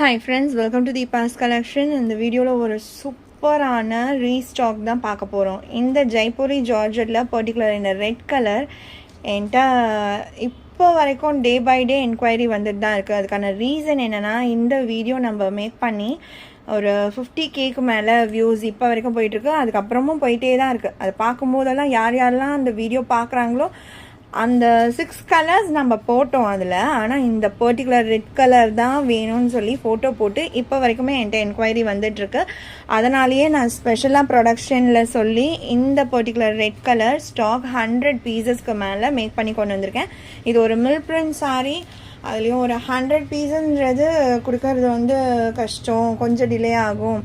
Hi friends, welcome to the Deepa's collection. இந்த வீடியோவில் ஒரு சூப்பரான ரீஸ்டாக் தான் பார்க்க போகிறோம். இந்த ஜெய்ப்பூரி ஜார்ஜெட்டில் பர்டிகுலர் இந்த ரெட் கலர் என்கிட்ட இப்போ வரைக்கும் டே பை டே என்கொயரி வந்துட்டு தான் இருக்குது. அதுக்கான ரீசன் என்னென்னா, இந்த வீடியோ நம்ம மேக் பண்ணி ஒரு 50Kக்கு மேலே வியூஸ் இப்போ வரைக்கும் போயிட்டுருக்கு. அதுக்கப்புறமும் போயிட்டே தான் இருக்குது. அது பார்க்கும்போதெல்லாம் யாரெல்லாம் அந்த வீடியோ பார்க்குறாங்களோ அந்த 6 கலர்ஸ் நம்ம போட்டோம் அதில். ஆனால் இந்த பர்டிகுலர் ரெட் கலர் தான் வேணும்னு சொல்லி ஃபோட்டோ போட்டு இப்போ வரைக்குமே என்கிட்ட என்கொயரி வந்துட்டுருக்கு. அதனாலேயே நான் ஸ்பெஷலாக ப்ரொடக்ஷனில் சொல்லி இந்த பர்டிகுலர் ரெட் கலர் ஸ்டாக் 100 பீசஸ்க்கு மேலே மேக் பண்ணி கொண்டு வந்திருக்கேன். இது ஒரு மில் பிரிண்ட் சாரீ. அதுலேயும் ஒரு 100 பீஸுன்றது கொடுக்கறது கஷ்டம், கொஞ்சம் டிலே ஆகும்.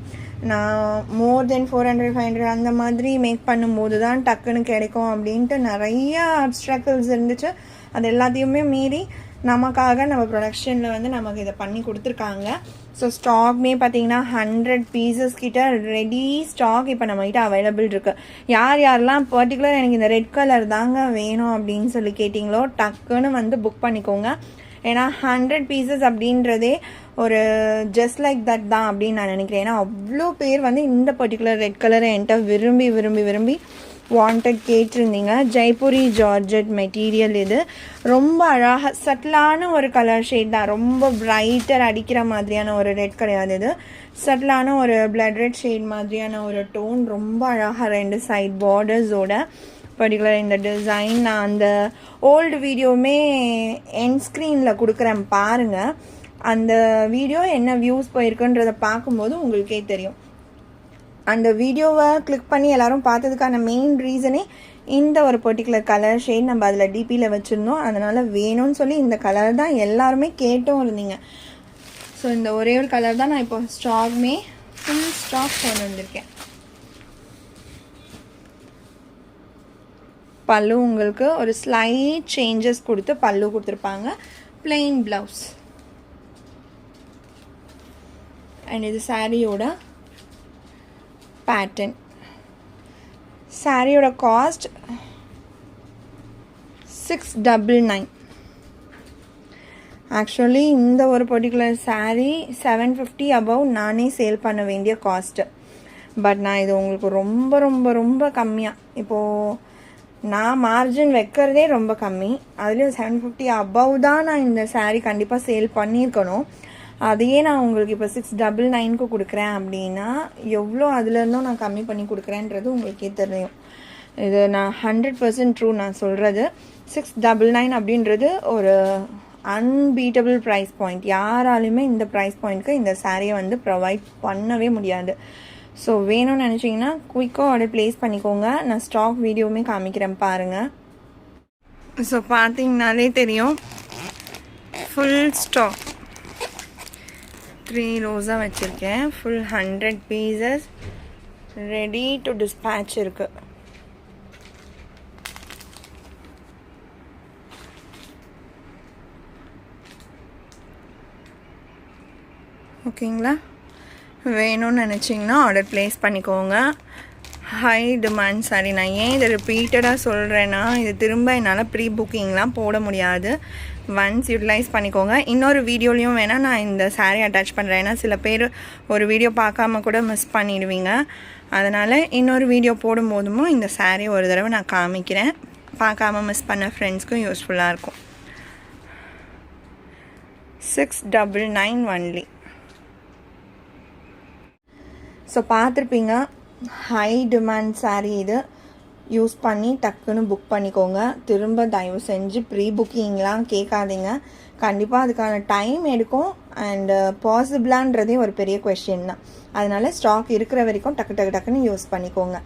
நான் மோர் தென் 400-500 அந்த மாதிரி மேக் பண்ணும்போது தான் டக்குன்னு கிடைக்கும் அப்படின்ட்டு நிறைய அப்ஸ்ட்ரக்கிள்ஸ் இருந்துச்சு. அது எல்லாத்தையுமே மீறி நமக்காக நம்ம ப்ரொடக்ஷனில் நமக்கு இதை பண்ணி கொடுத்துருக்காங்க. ஸோ ஸ்டாக்மே பார்த்தீங்கன்னா 100 பீசஸ் கிட்ட ரெடி ஸ்டாக் இப்போ நம்மகிட்ட அவைலபிள் இருக்குது. யாரெல்லாம் பர்டிகுலர் எனக்கு இந்த ரெட் கலர் தாங்க வேணும் அப்படின்னு சொல்லி கேட்டிங்களோ டக்குன்னு புக் பண்ணிக்கோங்க. ஏன்னா 100 பீசஸ் அப்படின்றதே ஒரு ஜஸ்ட் லைக் தட் தான் அப்படின்னு நான் நினைக்கிறேன். ஏன்னா அவ்வளோ பேர் இந்த பர்டிகுலர் ரெட் கலரை என்கிட்ட விரும்பி விரும்பி விரும்பி வாண்டட் கேட்டிருந்தீங்க. Jaipuri georgette material. இது ரொம்ப அழகாக சட்டிலான ஒரு கலர் ஷேட் தான். ரொம்ப பிரைட்டர் அடிக்கிற மாதிரியான ஒரு ரெட் கிடையாது. இது சட்டிலான ஒரு பிளட் ரெட் ஷேட் மாதிரியான ஒரு டோன். ரொம்ப அழகாக 2 சைட் பார்டர்ஸோட பர்டிகுலர் இந்த டிசைன். நான் அந்த ஓல்டு வீடியோவுமே எண்ட் ஸ்க்ரீனில் கொடுக்குறேன் பாருங்கள். அந்த வீடியோ என்ன வியூஸ் போயிருக்குன்றதை பார்க்கும்போது உங்களுக்கே தெரியும். அந்த வீடியோவை கிளிக் பண்ணி எல்லோரும் பார்த்ததுக்கான மெயின் ரீசனே இந்த ஒரு பர்டிகுலர் கலர் ஷேட் நம்ம அதில் டிபியில் வச்சுருந்தோம். அதனால் வேணும்னு சொல்லி இந்த கலர் தான் எல்லாருமே கேட்டும் இருந்தீங்க. ஸோ இந்த ஒரே ஒரு கலர் தான் நான் இப்போ ஸ்டாக்மே ஃபுல் ஸ்டாக் கொண்டு வந்திருக்கேன். பல்லு உங்களுக்கு ஒரு ஸ்லைட் சேஞ்சஸ் கொடுத்து பல்லு கொடுத்துருப்பாங்க. Plain blouse. அண்ட் இது சாரியோட பேட்டர்ன். சாரியோட காஸ்ட் 699. ஆக்சுவலி இந்த ஒரு பர்டிகுலர் சாரீ 750 அபவ் நானே சேல் பண்ண வேண்டிய காஸ்ட்டு. பட் நான் இது உங்களுக்கு ரொம்ப ரொம்ப ரொம்ப கம்மியாக, இப்போது நான் மார்ஜின் வைக்கிறதே ரொம்ப கம்மி. அதுலேயும் 750 அபவ் தான் நான் இந்த சாரீ கண்டிப்பாக சேல் பண்ணியிருக்கணும். அதையே நான் உங்களுக்கு இப்போ 699க்கு கொடுக்குறேன் அப்படின்னா எவ்வளோ அதுலேருந்தும் நான் கம்மி பண்ணி கொடுக்குறேன்றது உங்களுக்கே தெரியும். இது நான் 100% ட்ரூ நான் சொல்கிறது. 699 அப்படின்றது ஒரு அன்பீட்டபிள் ப்ரைஸ் பாயிண்ட். யாராலுமே இந்த ப்ரைஸ் பாயிண்ட்க்கு இந்த சாரியை ப்ரொவைட் பண்ணவே முடியாது. ஸோ வேணும்னு நினச்சிங்கன்னா குயிக்காக ஆர்டர் ப்ளேஸ் பண்ணிக்கோங்க. நான் ஸ்டாக் வீடியோவுமே காமிக்கிறேன் பாருங்கள். ஸோ பார்த்தீங்கனாலே தெரியும், ஃபுல் ஸ்டாக் 3 ரோஸாக வச்சுருக்கேன். Full 100 pieces ready to dispatch இருக்குது. ஓகேங்களா? வேணும்னு நினச்சிங்கன்னா ஆர்டர் ப்ளேஸ் பண்ணிக்கோங்க. High demand sorry. நான் ஏன் இதை ரிப்பீட்டடாக சொல்கிறேன்னா, இது திரும்ப என்னால் ப்ரீ புக்கிங்லாம் போட முடியாது. ஒன்ஸ் யூட்டிலைஸ் பண்ணிக்கோங்க. இன்னொரு வீடியோலையும் வேணால் நான் இந்த சாரீ அட்டாச் பண்ணுறேன். ஏன்னா சில பேர் ஒரு வீடியோ பார்க்காம கூட மிஸ் பண்ணிடுவீங்க. அதனால் இன்னொரு வீடியோ போடும்போதும் இந்த சாரீ ஒரு தடவை நான் காமிக்கிறேன். பார்க்காம மிஸ் பண்ண ஃப்ரெண்ட்ஸ்க்கும் யூஸ்ஃபுல்லாக இருக்கும். 699 ஒன்லி. ஸோ பார்த்துருப்பீங்க, ஹை டிமாண்ட் சாரீ. இது யூஸ் பண்ணி டக்குன்னு புக் பண்ணிக்கோங்க. திரும்ப தயவு செஞ்சு ப்ரீ புக்கிங்லாம் கேட்காதீங்க. கண்டிப்பாக அதுக்கான டைம் எடுக்கும். அண்டு பாசிபிளான்றதே ஒரு பெரிய கொஷின் தான். அதனால ஸ்டாக் இருக்கிற வரைக்கும் டக்குன்னு யூஸ் பண்ணிக்கோங்க.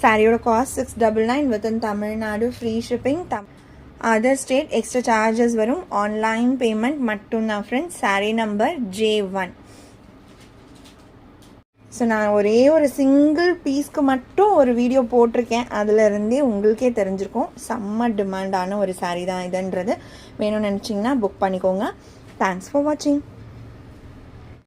சாரியோட cost 699 within Tamil Nadu. Free shipping. Other state extra charges வரும். ஆன்லைன் பேமெண்ட் மட்டும்தான் friends. Sari number J1. So நான் ஒரே ஒரு சிங்கிள் பீஸ்க்கு மட்டும் ஒரு வீடியோ போட்டிருக்கேன். அதிலருந்தே உங்களுக்கே தெரிஞ்சிருக்கும் செம்ம டிமாண்டான ஒரு சாரீ தான் இதுன்றது. வேணும்னு நினச்சிங்கன்னா புக் பண்ணிக்கோங்க. தேங்க்ஸ் ஃபார் வாட்சிங்.